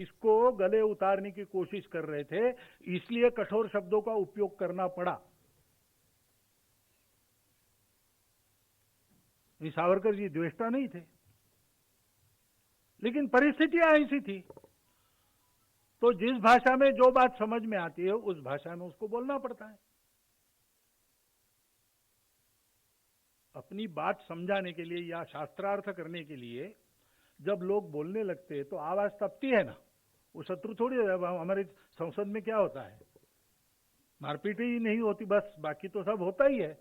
इसको गले उतारने की कोशिश कर रहे थे, इसलिए कठोर शब्दों का उपयोग करना पड़ा। सावरकर जी द्वेष्टा नहीं थे, लेकिन परिस्थितियां ऐसी थी, तो जिस भाषा में जो बात समझ में आती है उस भाषा में उसको बोलना पड़ता है। अपनी बात समझाने के लिए या शास्त्रार्थ करने के लिए जब लोग बोलने लगते हैं तो आवाज तपती है ना, वो शत्रु थोड़ी है। हमारे संसद में क्या होता है, मारपीट ही नहीं होती बस, बाकी तो सब होता ही है।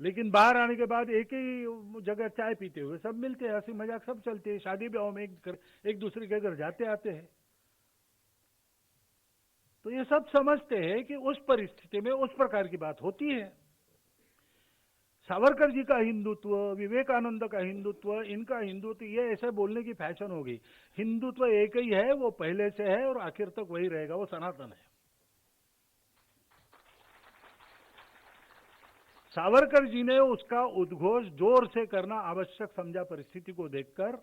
लेकिन बाहर आने के बाद एक ही जगह चाय पीते हुए सब मिलते हैं, हंसी मजाक सब चलते हैं, शादी ब्याह में एक दूसरे के घर जाते आते हैं। तो ये सब समझते हैं कि उस परिस्थिति में उस प्रकार की बात होती है। सावरकर जी का हिंदुत्व, विवेकानंद का हिंदुत्व, इनका हिंदुत्व, ये ऐसे बोलने की फैशन हो गई। हिंदुत्व एक ही है, वो पहले से है और आखिर तक वही रहेगा, वो सनातन है। सावरकर जी ने उसका उद्घोष जोर से करना आवश्यक समझा परिस्थिति को देखकर,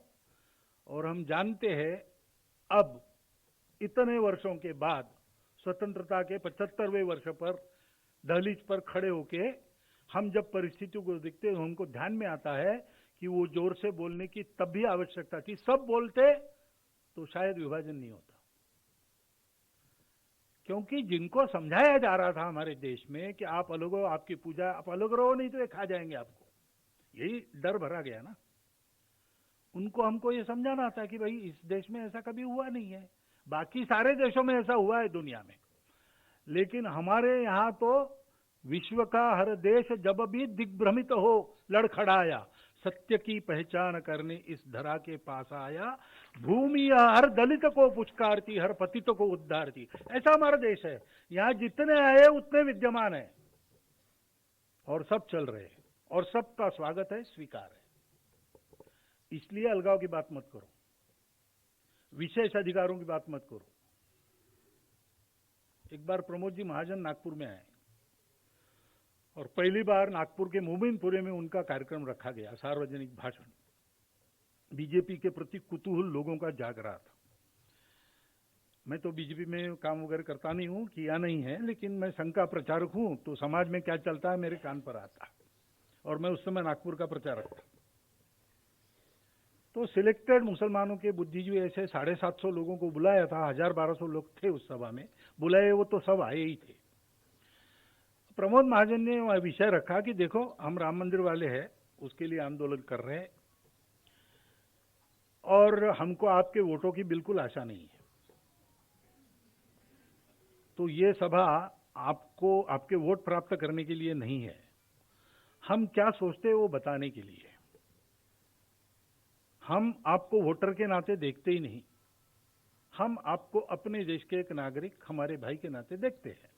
और हम जानते हैं अब इतने वर्षों के बाद स्वतंत्रता के 75वें वर्ष पर दहलीज पर खड़े होके हम जब परिस्थितियों को देखते हैं, हमको ध्यान में आता है कि वो जोर से बोलने की तब भी आवश्यकता थी। सब बोलते तो शायद विभाजन नहीं होता, क्योंकि जिनको समझाया जा रहा था हमारे देश में कि आप अलग हो, आपकी पूजा, आप अलग रहो नहीं तो ये खा जाएंगे आपको, यही डर भरा गया ना। उनको हमको ये समझाना था कि भाई इस देश में ऐसा कभी हुआ नहीं है, बाकी सारे देशों में ऐसा हुआ है दुनिया में, लेकिन हमारे यहां तो विश्व का हर देश जब भी दिग्भ्रमित हो लड़खड़ाया, सत्य की पहचान करने इस धरा के पास आया, भूमि हर दलित को पुचकारती, हर पतित को उद्धारती। ऐसा हमारा देश है, यहां जितने आए उतने विद्यमान है और सब चल रहे हैं और सबका स्वागत है, स्वीकार है। इसलिए अलगाव की बात मत करो, विशेष अधिकारों की बात मत करो। एक बार प्रमोद जी महाजन नागपुर में आए और पहली बार नागपुर के मोमिनपुरे में उनका कार्यक्रम रखा गया, सार्वजनिक भाषण। बीजेपी के प्रति कुतूहल लोगों का जाग रहा था। मैं तो बीजेपी में काम वगैरह करता नहीं हूं, किया नहीं है, लेकिन मैं संघ का प्रचारक हूं, तो समाज में क्या चलता है मेरे कान पर आता है, और मैं उस समय नागपुर का प्रचारक था। तो सिलेक्टेड मुसलमानों के बुद्धिजीवी ऐसे 750 लोगों को बुलाया था, 1000-1200 लोग थे उस सभा में, बुलाए वो तो सब आए ही थे। प्रमोद महाजन ने वह विषय रखा कि देखो हम राम मंदिर वाले हैं, उसके लिए आंदोलन कर रहे हैं और हमको आपके वोटों की बिल्कुल आशा नहीं है, तो ये सभा आपको आपके वोट प्राप्त करने के लिए नहीं है, हम क्या सोचते हैं वो बताने के लिए। हम आपको वोटर के नाते देखते ही नहीं, हम आपको अपने देश के एक नागरिक, हमारे भाई के नाते देखते हैं,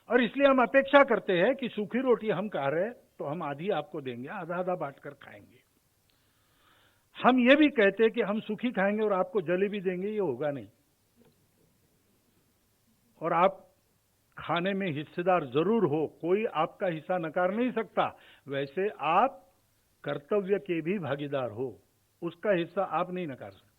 और इसलिए हम अपेक्षा करते हैं कि सूखी रोटी हम खा रहे तो हम आधी आपको देंगे, आधा आधा बांटकर खाएंगे। हम ये भी कहते हैं कि हम सूखी खाएंगे और आपको जलेबी देंगे, ये होगा नहीं, और आप खाने में हिस्सेदार जरूर हो, कोई आपका हिस्सा नकार नहीं सकता, वैसे आप कर्तव्य के भी भागीदार हो, उसका हिस्सा आप नहीं नकार सकते।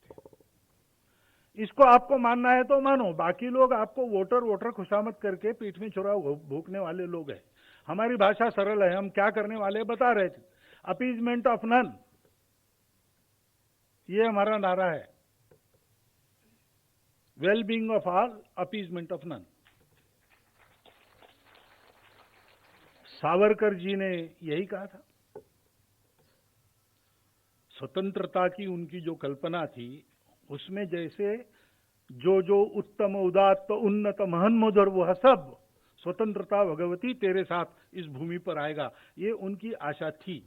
इसको आपको मानना है तो मानो, बाकी लोग आपको वोटर खुशामद करके पीठ में छुरा भूखने वाले लोग हैं। हमारी भाषा सरल है, हम क्या करने वाले बता रहे थे, अपीजमेंट ऑफ नन, ये हमारा नारा है, well being of all, appeasement of none. Savarkar ji ने यही कहा था। स्वतंत्रता की उनकी जो कल्पना थी, उसमें जैसे जो जो उत्तम उदात्त उन्नत महन मधुर वह सब स्वतंत्रता भगवती तेरे साथ इस भूमि पर आएगा, ये उनकी आशा थी।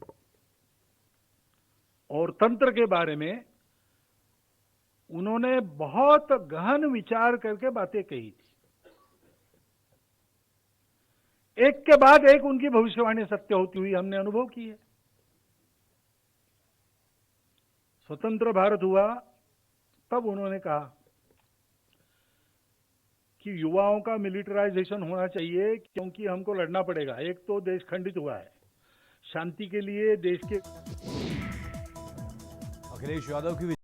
और तंत्र के बारे में उन्होंने बहुत गहन विचार करके बातें कही थी, एक के बाद एक उनकी भविष्यवाणी सत्य होती हुई हमने अनुभव की है। स्वतंत्र भारत हुआ तब उन्होंने कहा कि युवाओं का मिलिटराइजेशन होना चाहिए, क्योंकि हमको लड़ना पड़ेगा, एक तो देश खंडित हुआ है, शांति के लिए देश के। अखिलेश यादव की